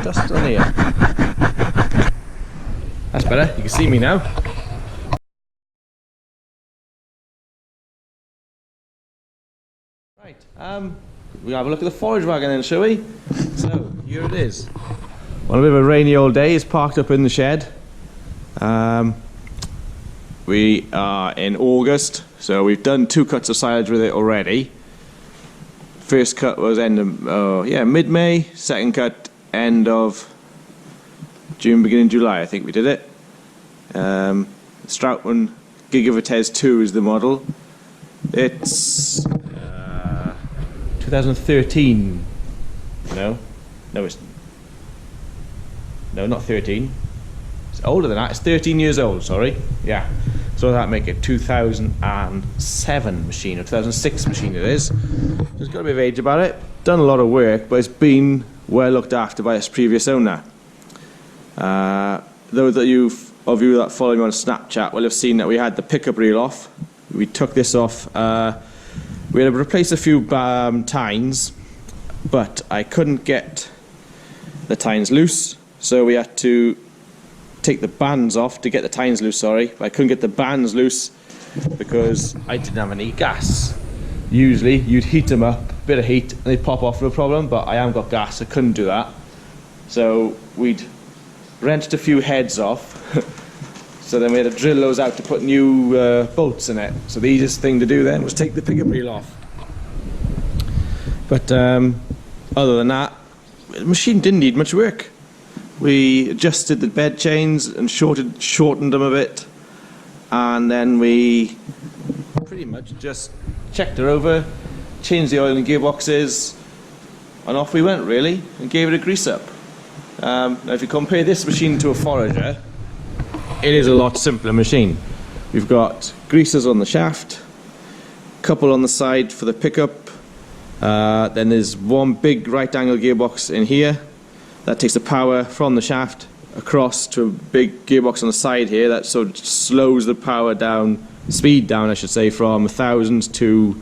dust on here. That's better, you can see me now. Right, we'll have a look at the forage wagon then, shall we? So, here it is. On a bit of a rainy old day, it's parked up in the shed. We are in August, so we've done 2 cuts of silage with it already. First cut was mid-May, second cut end of June, beginning July, I think we did it. Strautmann Gigavatez 2 is the model. It's 2013. No, it's not 13. It's older than that. It's 13 years old. Sorry. Yeah. So that make it 2007 machine or 2006 machine. It is. So it's got a bit of age about it. Done a lot of work, but it's been well looked after by its previous owner. Those of you that follow me on Snapchat will have seen that we had the pickup reel off. We took this off. We had to replace a few tines, but I couldn't get the tines loose, so we had to take the bands off to get the tines loose. Sorry, but I couldn't get the bands loose because I didn't have any gas. Usually you'd heat them up, a bit of heat, and they'd pop off no problem, but I haven't got gas, I couldn't do that. So we'd wrenched a few heads off. So then we had to drill those out to put new bolts in it. So the easiest thing to do then was take the pickup reel off. But other than that, the machine didn't need much work. We adjusted the bed chains and shortened them a bit, and then we pretty much just checked her over, changed the oil and gearboxes, and off we went really, and gave it a grease up. Now if you compare this machine to a forager, it is a lot simpler machine. We've got greasers on the shaft, couple on the side for the pickup, then there's one big right angle gearbox in here that takes the power from the shaft across to a big gearbox on the side here that sort of slows the power down, speed down I should say, from 1,000 to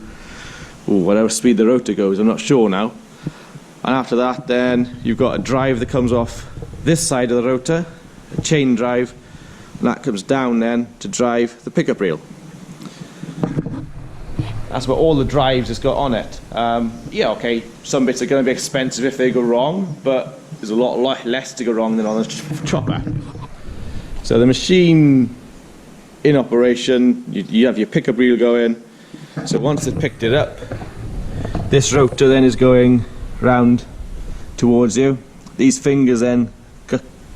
whatever speed the rotor goes, I'm not sure now. And after that then you've got a drive that comes off this side of the rotor, a chain drive, and that comes down then to drive the pickup reel. That's about all the drives it's got on it. Yeah, okay, some bits are going to be expensive if they go wrong, but there's a lot less to go wrong than on a chopper. So the machine in operation, you have your pickup reel going. So once it's picked it up, this rotor then is going round towards you. These fingers then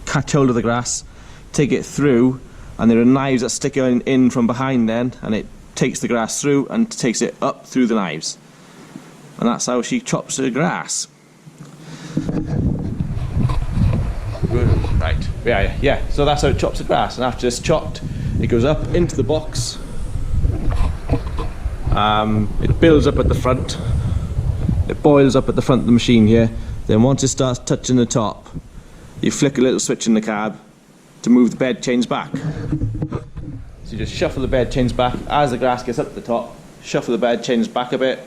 catch hold of the grass, take it through, and there are knives that stick in from behind then, and it takes the grass through and takes it up through the knives. And that's how she chops the grass. Right, yeah, so that's how it chops the grass, and after it's chopped it goes up into the box. It builds up at the front, it boils up at the front of the machine here. Then once it starts touching the top, you flick a little switch in the cab to move the bed chains back. So you just shuffle the bed chains back as the grass gets up to the top, shuffle the bed chains back a bit,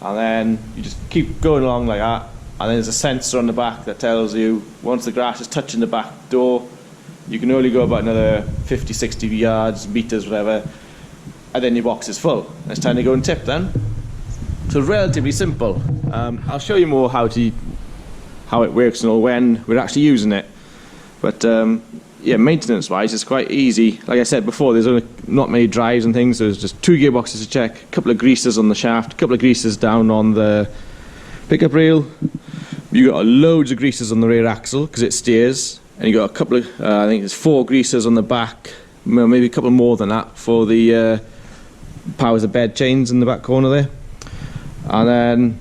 and then you just keep going along like that. And then there's a sensor on the back that tells you once the grass is touching the back door, you can only go about another 50, 60 yards, meters, whatever, and then your box is full. And it's time to go and tip then. So relatively simple. I'll show you more how it works and all when we're actually using it. But yeah, maintenance wise it's quite easy. Like I said before, there's only not many drives and things, so there's just 2 gearboxes to check, a couple of greasers on the shaft, a couple of greasers down on the pickup reel. You got loads of greasers on the rear axle because it steers, and you got a couple of I think there's 4 greasers on the back, maybe a couple more than that for the powers the bed chains in the back corner there. And then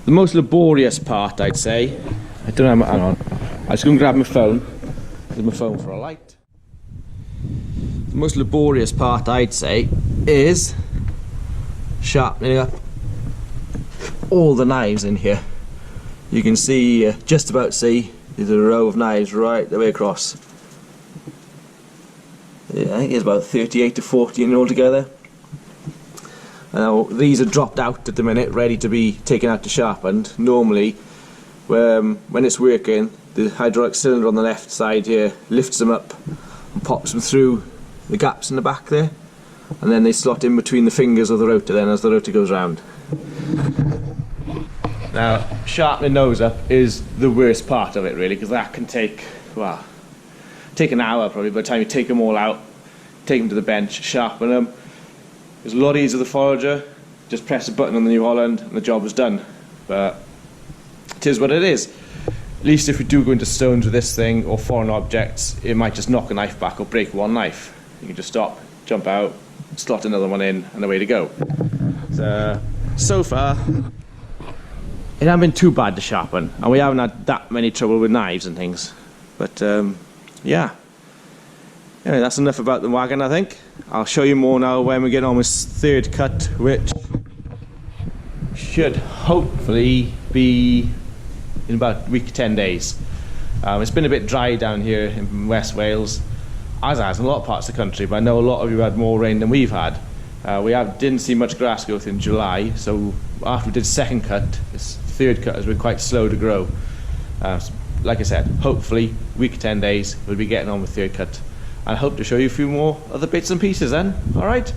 the most laborious part, I'd say, I don't know, hang on, I'm just going to grab my phone. There's my phone for a light. The most laborious part, I'd say, is sharpening up all the knives in here. You can see, just about see, there's a row of knives right the way across. Yeah, I think there's about 38 to 40 in all together. Now these are dropped out at the minute, ready to be taken out to sharpened. Normally when it's working, the hydraulic cylinder on the left side here lifts them up and pops them through the gaps in the back there, and then they slot in between the fingers of the rotor then as the rotor goes round. Now, sharpening those up is the worst part of it really, because that can take, well, take an hour probably by the time you take them all out, take them to the bench, sharpen them. It's a lot easier with the forager, just press a button on the New Holland and the job is done. But it is what it is. At least if we do go into stones with this thing or foreign objects, it might just knock a knife back or break one knife. You can just stop, jump out, slot another one in, and away to go. So far, it hasn't been too bad to sharpen, and we haven't had that many trouble with knives and things. But yeah, anyway, that's enough about the wagon, I think. I'll show you more now when we get on with third cut, which should hopefully be in about a week, 10 days. It's been a bit dry down here in West Wales, as has in a lot of parts of the country, but I know a lot of you had more rain than we've had. We didn't see much grass growth in July, so after we did second cut, this third cut has been quite slow to grow. Like I said, hopefully, week, 10 days, we'll be getting on with third cut. And I hope to show you a few more other bits and pieces then. Alright?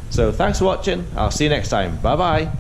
So thanks for watching. I'll see you next time. Bye bye.